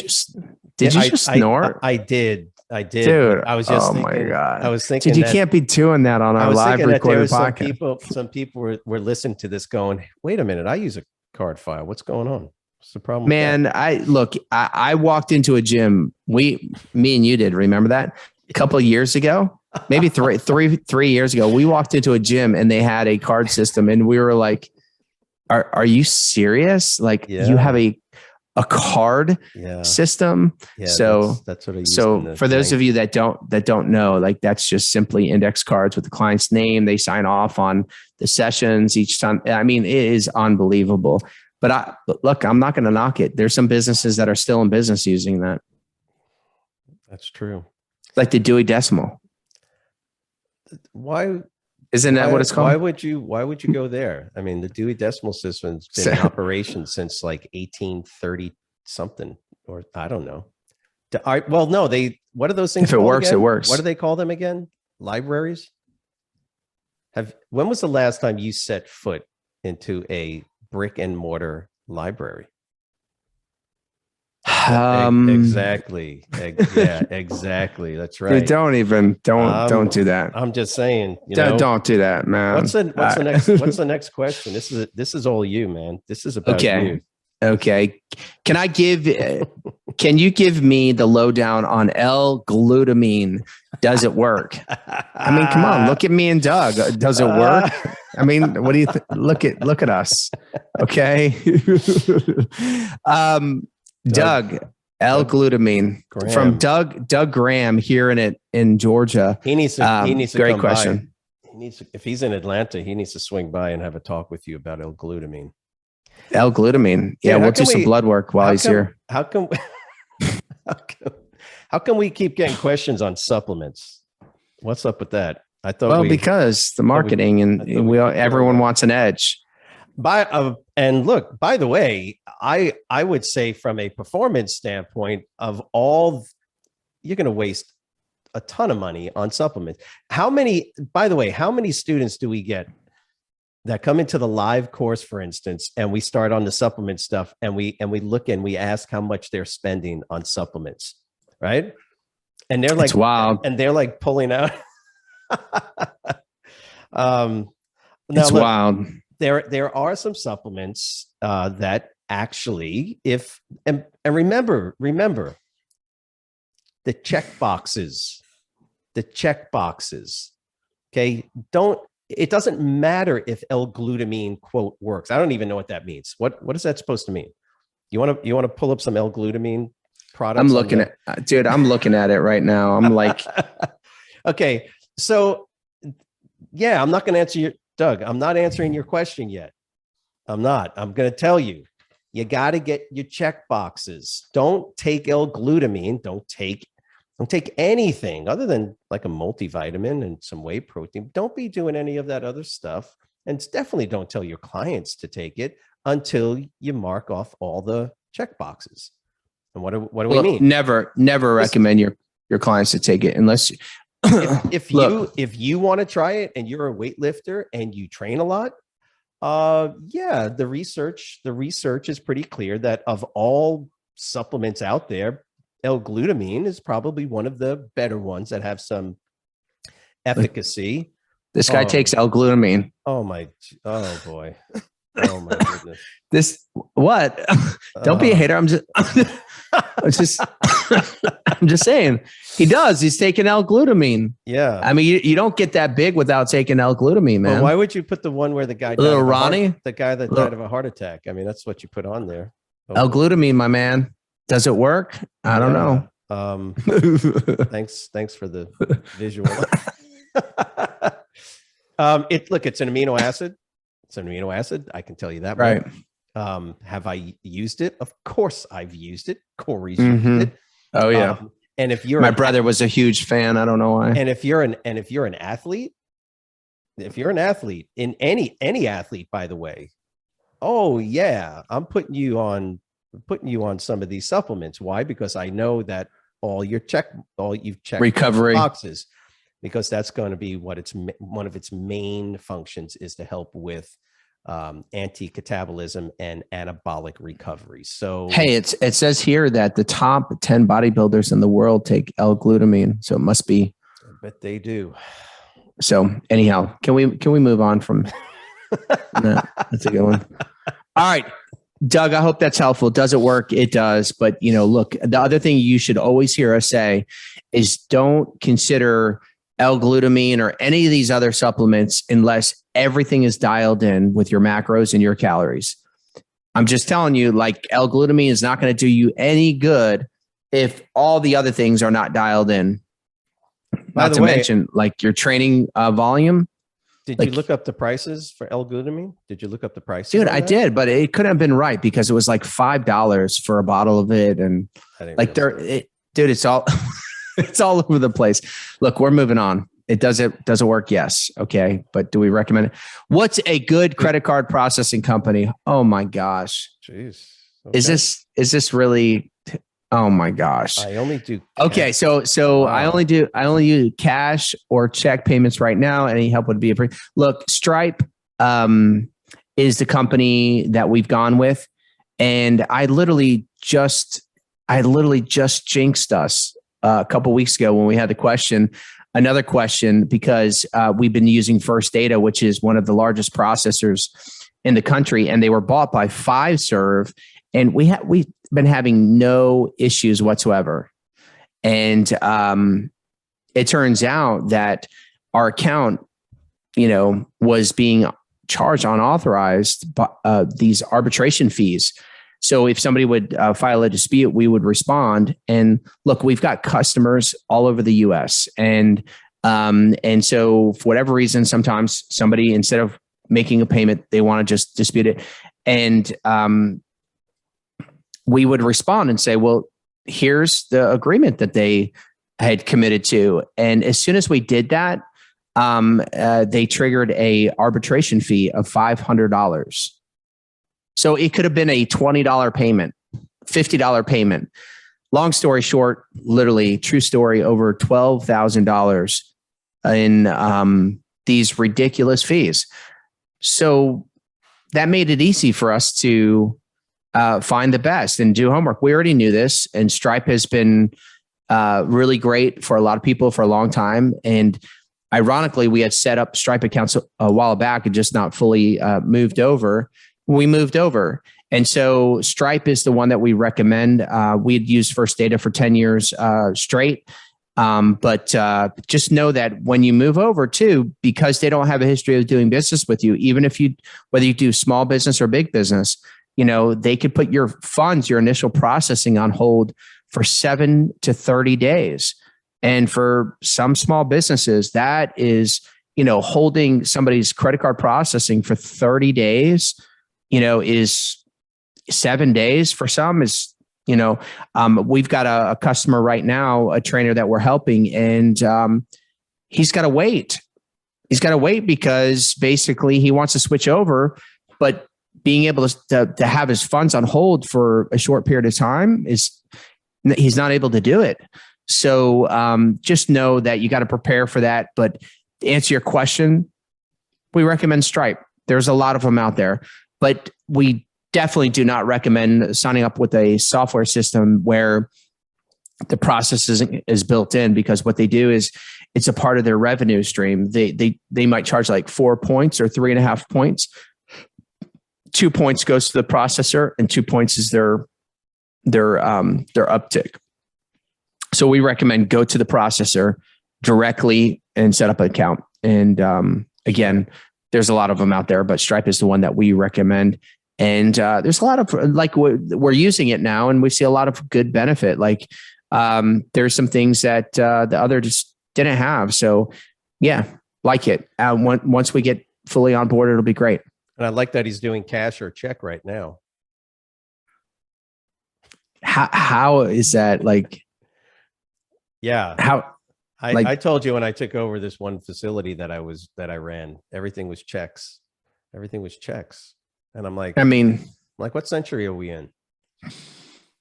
just snort? I did. Dude, I was just thinking, my God. I was thinking, dude, you can't be doing that on our live recorded podcast. Some people were listening to this going, wait a minute, I use a card file. What's going on? What's the problem? Man, I walked into a gym. Me and you did. Remember that? A couple of years ago, maybe three years ago, we walked into a gym and they had a card system, and we were like, are you serious? Like, you have a card system. Yeah, so that's what I used. So for those of you that don't know, like, that's just simply index cards with the client's name. They sign off on the sessions each time. I mean, it is unbelievable. But look, I'm not going to knock it. There's some businesses that are still in business using that. That's true. Like the Dewey Decimal. Why? Isn't that what it's called? Why would you go there? I mean, the Dewey Decimal System's been in operation since like 1830 something, or I don't know. Well, no, what are those things? If it works, again? It works. What do they call them again? Libraries? When was the last time you set foot into a brick and mortar library? Exactly. Yeah, exactly. That's right. Dude, don't do that. I'm just saying. Don't do that, man. What's the next question? This is all you, man. This is about you. Okay. Can you give me the lowdown on L-Glutamine? Does it work? I mean, come on, look at me and Doug. Does it work? I mean, what do you look at us? Okay. Doug, L-Glutamine from Doug Graham here in Georgia. He needs to great question. If he's in Atlanta, he needs to swing by and have a talk with you about L-Glutamine. L-Glutamine. Yeah, we'll do some blood work while he's here. How come we keep getting questions on supplements? What's up with that? I thought because the marketing everyone wants an edge. And look, by the way, I would say from a performance standpoint, of all, you're going to waste a ton of money on supplements. How many students do we get that come into the live course, for instance, and we start on the supplement stuff, and we look and we ask how much they're spending on supplements, right? And they're like, it's wild. And they're like pulling out. Now it's look, wild. There are some supplements that actually, and remember the check boxes. Okay, it doesn't matter if L-Glutamine quote works. I don't even know what that means. What is that supposed to mean? You want to pull up some L-Glutamine products? I'm looking I'm looking at it right now. I'm like, okay, so yeah, I'm not going to answer your Doug. I'm not answering your question yet. I'm not. I'm going to tell you. You got to get your check boxes. Don't take L-Glutamine. Don't take anything other than like a multivitamin and some whey protein. Don't be doing any of that other stuff. And definitely don't tell your clients to take it until you mark off all the check boxes. And what do we mean? Never recommend your clients to take it unless if you want to try it and you're a weightlifter and you train a lot. Yeah, the research is pretty clear that of all supplements out there, L-Glutamine is probably one of the better ones that have some efficacy. This guy takes L-Glutamine. Oh boy. Oh my goodness. What? Don't be a hater. I'm just saying he does. He's taking L-Glutamine. Yeah. I mean, you don't get that big without taking L-Glutamine, man. Well, why would you put the one where the guy died of a heart attack? I mean, that's what you put on there. L-Glutamine, my man. Does it work? I don't know. Thanks for the visual. It's an amino acid. It's an amino acid. I can tell you that. Right. Have I used it? Of course I've used it. Corey's used it. Oh yeah. And if you're my brother was a huge fan. I don't know why. And if you're an athlete, in any athlete, by the way, oh yeah, I'm putting you on some of these supplements. Why? Because I know that you've checked recovery boxes, because that's going to be one of its main functions is to help with anti-catabolism and anabolic recovery. So hey, it says here that the top 10 bodybuilders in the world take L-Glutamine, so it must be. I bet they do. So anyhow, can we move on from that? That's a good one. All right, Doug, I hope that's helpful. Does it work? It does. But look, the other thing you should always hear us say is don't consider L-Glutamine or any of these other supplements unless everything is dialed in with your macros and your calories. I'm just telling you, like, L-Glutamine is not going to do you any good if all the other things are not dialed in. Not to mention, like, your training volume. Did you look up the prices for L-Glutamine? Did you look up the prices? Dude, I did, but it couldn't have been right because it was like $5 for a bottle of it. And like, it's all... It's all over the place. Look, we're moving on. Does it work? Yes. Okay. But do we recommend it? What's a good credit card processing company? Oh my gosh. Jeez. Okay. Is this really? Oh my gosh. I only do. Okay. So wow. I only do cash or check payments right now. Any help would be appreciated. Look, Stripe is the company that we've gone with. And I literally just jinxed us a couple of weeks ago when we had another question, because we've been using First Data, which is one of the largest processors in the country, and they were bought by Fiserv, and we've been having no issues whatsoever. And it turns out that our account, was being charged unauthorized by these arbitration fees. So if somebody would file a dispute, we would respond. And look, we've got customers all over the U.S. And so for whatever reason, sometimes somebody, instead of making a payment, they want to just dispute it. And we would respond and say, well, here's the agreement that they had committed to. And as soon as we did that, they triggered a arbitration fee of $500. So it could have been a $20 payment, $50 payment. Long story short, literally true story, over $12,000 in these ridiculous fees. So that made it easy for us to find the best and do homework. We already knew this, and Stripe has been Really great for a lot of people for a long time. And ironically, we had set up Stripe accounts a while back and just not fully moved over. We moved over. And so Stripe is the one that we recommend. We had used First Data for 10 years straight. But just know that when you move over too, because they don't have a history of doing business with you, even if whether you do small business or big business, they could put your funds, your initial processing on hold for 7 to 30 days. And for some small businesses, that is, holding somebody's credit card processing for 30 days, is 7 days for some is, we've got a customer right now, a trainer that we're helping, and he's got to wait. He's got to wait because basically he wants to switch over, but being able to have his funds on hold for a short period of time he's not able to do it. So just know that you got to prepare for that. But to answer your question, we recommend Stripe. There's a lot of them out there, but we definitely do not recommend signing up with a software system where the process is built in, because what they do is it's a part of their revenue stream. They might charge like 4 points or 3.5 points. 2 points goes to the processor and 2 points is their uptick. So we recommend go to the processor directly and set up an account. And again, there's a lot of them out there, but Stripe is the one that we recommend. And there's a lot of, like, we're using it now and we see a lot of good benefit. Like there's some things that the other just didn't have. So yeah, like it. Once we get fully on board, it'll be great. And I like that he's doing cash or check right now. How is that? Like, yeah. How? I told you when I took over this one facility that I ran, everything was checks. Everything was checks. And I'm like, what century are we in?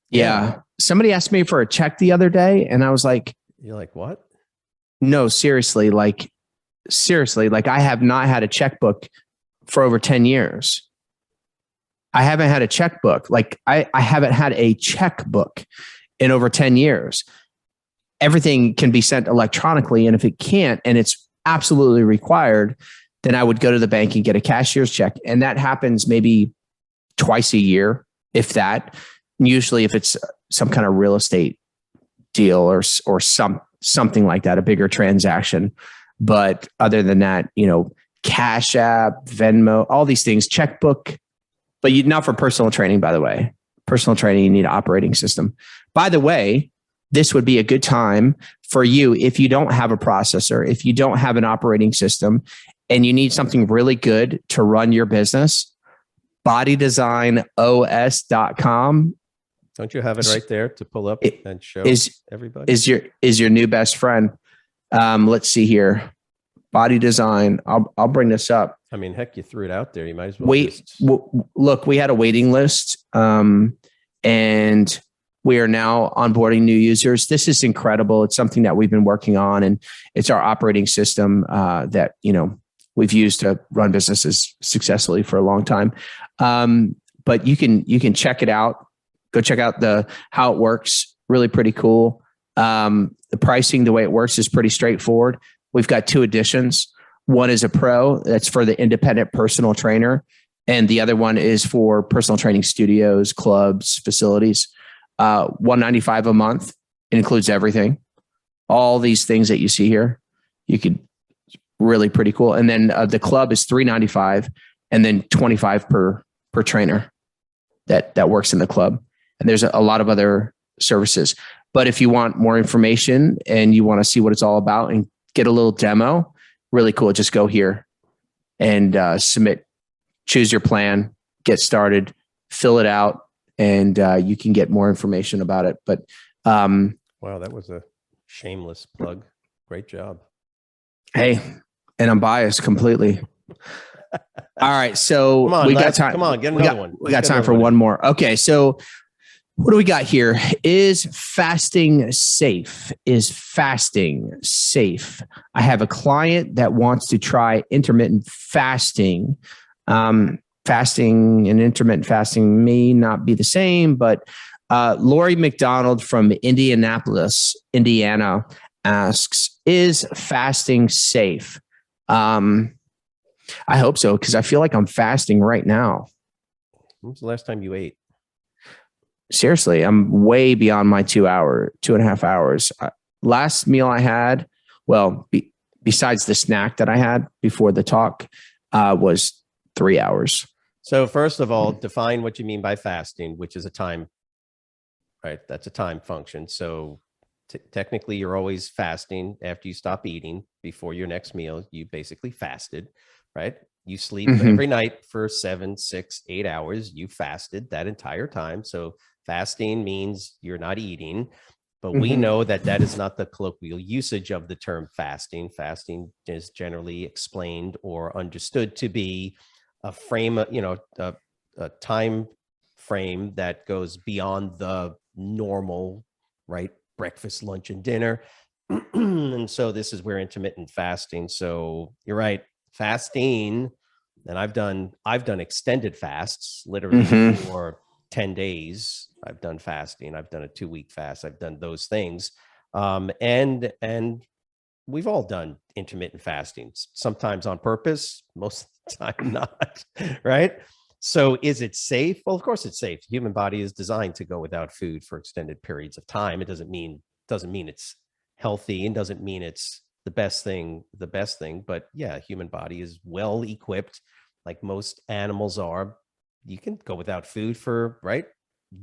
Yeah. Somebody asked me for a check the other day and I was like, you're like, what? No, seriously. Like I have not had a checkbook for over 10 years. I haven't had a checkbook. Like I haven't had a checkbook in over 10 years. Everything can be sent electronically. And if it can't, and it's absolutely required, then I would go to the bank and get a cashier's check. And that happens maybe twice a year, if that. Usually if it's some kind of real estate deal or something like that, a bigger transaction. But other than that, Cash App, Venmo, all these things, checkbook, but not for personal training, by the way. Personal training, you need an operating system. By the way, this would be a good time for you if you don't have a processor, if you don't have an operating system, and you need something really good to run your business. BodyDesignOS.com. Don't you have it right there to pull up and show everybody? Is your new best friend. Let's see here. Body Design. I'll bring this up. I mean, heck, you threw it out there. You might as well look, we had a waiting list, and we are now onboarding new users. This is incredible. It's something that we've been working on, and it's our operating system that we've used to run businesses successfully for a long time. But you can check it out. Go check out how it works. Really pretty cool. The pricing, the way it works is pretty straightforward. We've got 2 editions. One is a pro, that's for the independent personal trainer. And the other one is for personal training studios, clubs, facilities. $195 a month. It includes everything. All these things that you see here, really pretty cool. And then the club is $395 and then $25 per trainer that works in the club. And there's a lot of other services. But if you want more information and you want to see what it's all about and get a little demo, really cool. Just go here and submit, choose your plan, get started, fill it out, and you can get more information about it. But wow, that was a shameless plug. Great job. Hey, and I'm biased completely. All right, so we got time. Come on, get another one. We got time for one more. Okay, so what do we got here? Is fasting safe? Is fasting safe? I have a client that wants to try intermittent fasting. Fasting and intermittent fasting may not be the same, but Lori McDonald from Indianapolis, Indiana asks, is fasting safe? I hope so, because I feel like I'm fasting right now. When was the last time you ate? Seriously, I'm way beyond my 2.5 hours. Last meal I had, well, besides the snack that I had before the talk, was 3 hours. So first of all, define what you mean by fasting, which is a time, right? That's a time function. So technically you're always fasting after you stop eating before your next meal. You basically fasted, right? You sleep every night for 7, 6, 8 hours. You fasted that entire time. So fasting means you're not eating, but we know that that is not the colloquial usage of the term fasting. Fasting is generally explained or understood to be a frame, a time frame that goes beyond the normal, right? Breakfast, lunch, and dinner. And so this is where intermittent fasting. So you're right. Fasting, and I've done extended fasts, literally for 10 days. I've done fasting. I've done a 2-week fast. I've done those things. And we've all done intermittent fasting, sometimes on purpose, most of the time not, right? So is it safe? Well, of course it's safe. The human body is designed to go without food for extended periods of time. It doesn't mean it's healthy, and doesn't mean it's the best thing. But yeah, human body is well equipped, like most animals are. You can go without food for, right,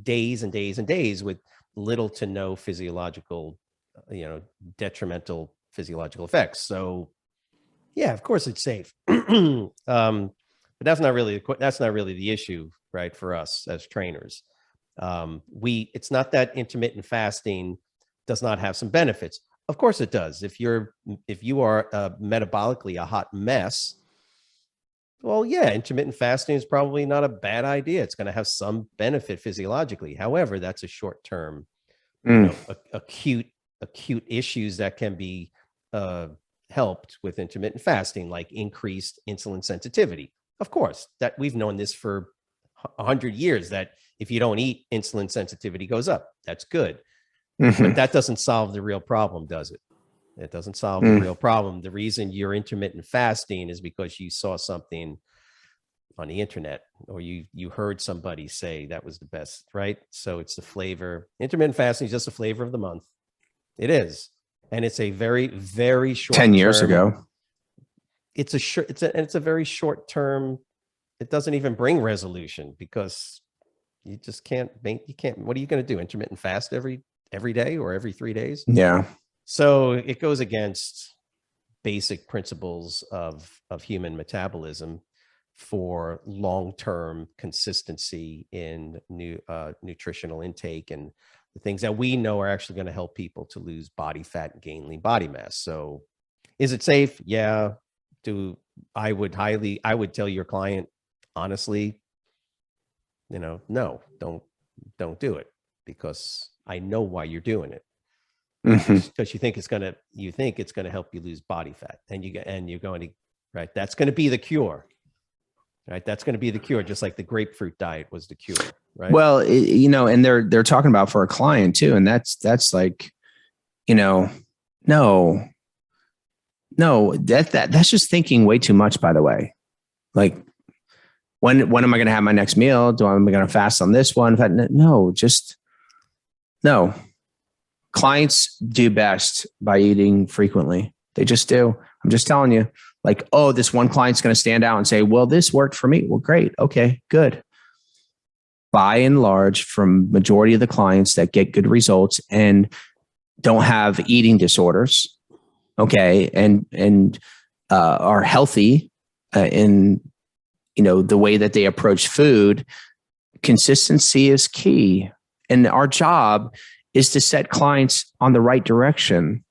days and days and days with little to no physiological, detrimental physiological effects. So yeah, of course it's safe. But that's not really the issue, right? For us as trainers, it's not that intermittent fasting does not have some benefits. Of course it does. If you are metabolically a hot mess, well, yeah, intermittent fasting is probably not a bad idea. It's going to have some benefit physiologically. However, that's a short-term, acute issues that can be helped with intermittent fasting, like increased insulin sensitivity. Of course, that we've known this for 100 years, that if you don't eat, insulin sensitivity goes up. That's good. But that doesn't solve the real problem, does it? It doesn't solve the real problem. The reason you're intermittent fasting is because you saw something on the internet, or you heard somebody say that was the best, right? So it's the flavor. Intermittent fasting is just a flavor of the month. It is. And it's a very, very short 10 years ago. It's a very short term. It doesn't even bring resolution, because you just can't, what are you going to do? Intermittent fast every day or every 3 days? Yeah. So it goes against basic principles of human metabolism for long-term consistency in nutritional intake, and the things that we know are actually going to help people to lose body fat and gain lean body mass. So is it safe? Yeah. I would tell your client, honestly, no, don't do it, because I know why you're doing it. Because you think it's going to help you lose body fat, and you're going to, right? That's going to be the cure, right? That's going to be the cure, just like the grapefruit diet was the cure, right? Well, and they're talking about for a client too, and that's like, no, that's just thinking way too much. By the way, like, when am I going to have my next meal? Am I going to fast on this one? No, just no. Clients do best by eating frequently. They just do. I'm just telling you, like, oh, this one client's going to stand out and say, well, this worked for me. Well, great. Okay, good. By and large, from majority of the clients that get good results and don't have eating disorders, okay, and are healthy in the way that they approach food, consistency is key. And our job is to set clients on the right direction.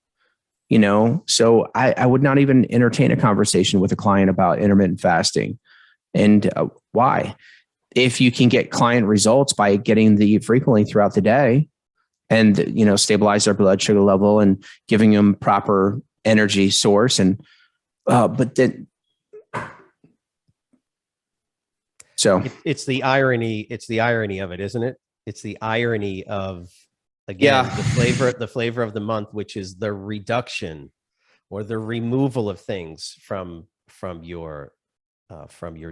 So I would not even entertain a conversation with a client about intermittent fasting. And why? If you can get client results by getting the eat frequently throughout the day, and stabilize their blood sugar level and giving them proper energy source, and but then so it's the irony of it, isn't it? it's the irony of, again, the flavor of the month, which is the reduction or the removal of things from your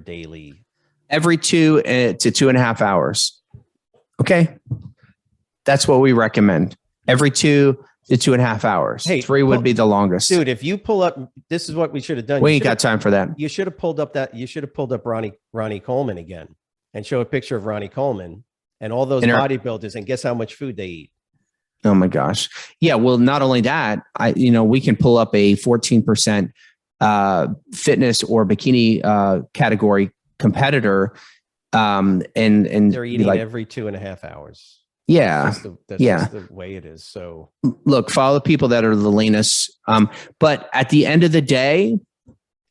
daily. Every 2 to 2.5 hours. Okay. That's what we recommend. Every 2 to 2.5 hours. Hey, 3 would be the longest. Dude, if you pull up, this is what we should have done. We ain't got time for that. You should have pulled up Ronnie Coleman again and show a picture of Ronnie Coleman and all those bodybuilders, and guess how much food they eat. Oh my gosh. Yeah. Well, not only that, we can pull up a 14% fitness or bikini category competitor. And they're eating every 2.5 hours. Yeah. That's just the way it is. So look, follow the people that are the leanest. But at the end of the day,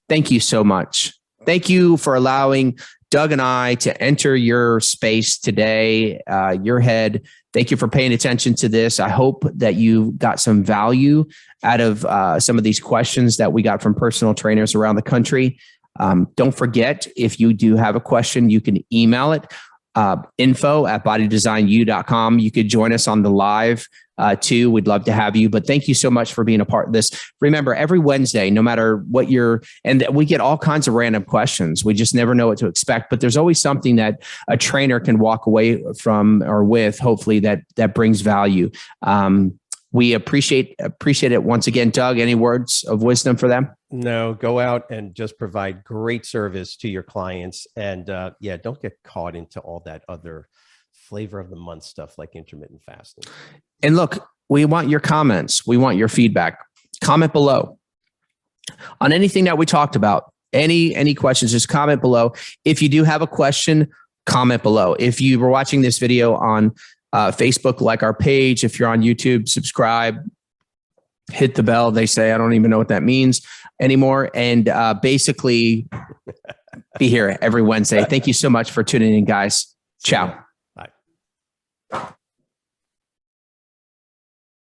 thank you so much. Thank you for allowing Doug and I to enter your space today, your head. Thank you for paying attention to this. I hope that you got some value out of some of these questions that we got from personal trainers around the country. Don't forget, if you do have a question, you can email it, info@bodydesignu.com. You could join us on the live too. We'd love to have you, but thank you so much for being a part of this. Remember, every Wednesday, no matter what and we get all kinds of random questions. We just never know what to expect, but there's always something that a trainer can walk away from or with, hopefully that brings value. We appreciate it once again. Doug, any words of wisdom for them? No, go out and just provide great service to your clients. And don't get caught into all that other flavor of the month stuff like intermittent fasting. And look, we want your comments. We want your feedback. Comment below on anything that we talked about. Any questions, just comment below. If you do have a question, comment below. If you were watching this video on Facebook, like our page. If you're on YouTube, subscribe, hit the bell. They say, I don't even know what that means anymore. And basically be here every Wednesday. Thank you so much for tuning in, guys. Ciao.